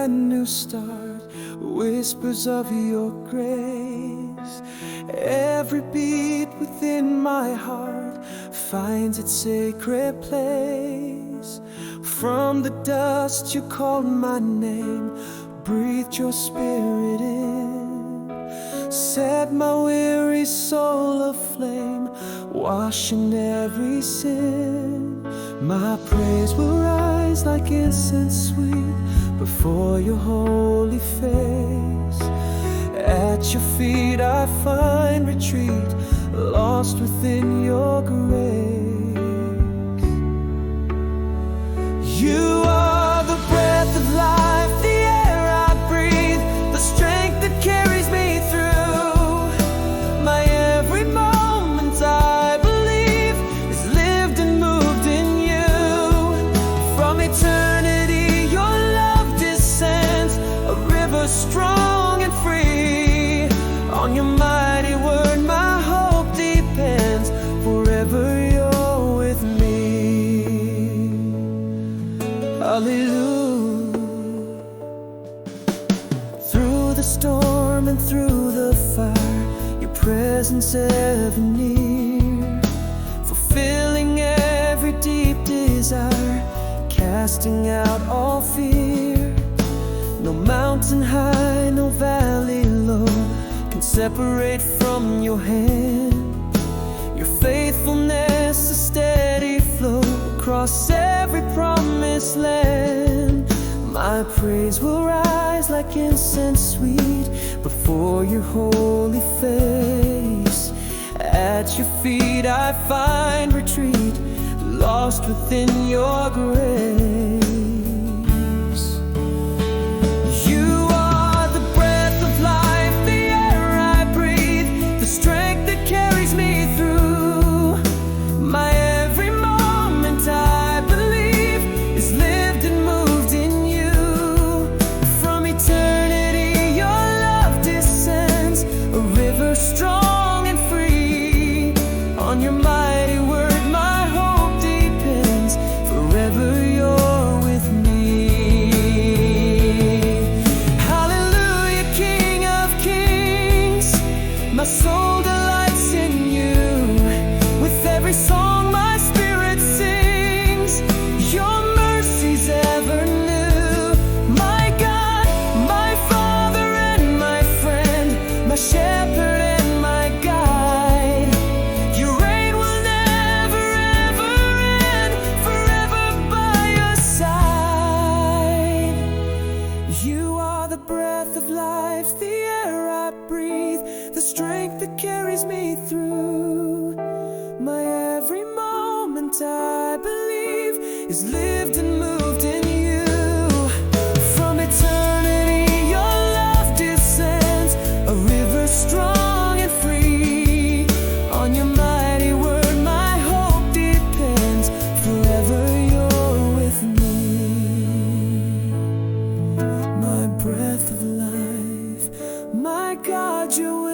brand new start, whispers of your grace. Every beat within my heart finds its sacred place. From the dust you called my name, breathed your spirit in, set my weary soul aflame, washing every sin. My praise will rise like incense sweet before your holy face. At your feet I find retreat, lost within your grace. You are the breath of life, the air I breathe, the strength that carries me through. My every moment I believe is lived and moved in you. From eternity your love descends, a river strong and free. On your mighty word my hope depends, forever you're with me. Hallelujah. Through the storm and through the fire, your presence ever near, fulfilling every deep desire, casting out all fear. No mountain high, no valley low can separate from your hand. Your faithfulness, a steady flow across every promised land. My praise will rise like incense sweet before your holy face. At your feet I find retreat, lost within your grace. You are the breath of life, the air I breathe, the strength that carries me through. My every moment I believe is lived and moved in you. From eternity your love descends, a river strong and free. On your mighty word my hope depends, forever you're with me. Hallelujah, King of Kings, my soul delights in you. With every song my spirit sings, your mercy's ever new. My God, my Father and my friend, my shepherd and my guide. Your reign will never ever end, forever by your side. You are the breath of life, the air I breathe, the strength that carries me through. My every moment I believe is lived and moved in you. From eternity your love descends, a river strong and free. On your mighty word my hope depends, forever you're with me. My breath of life, my God, you're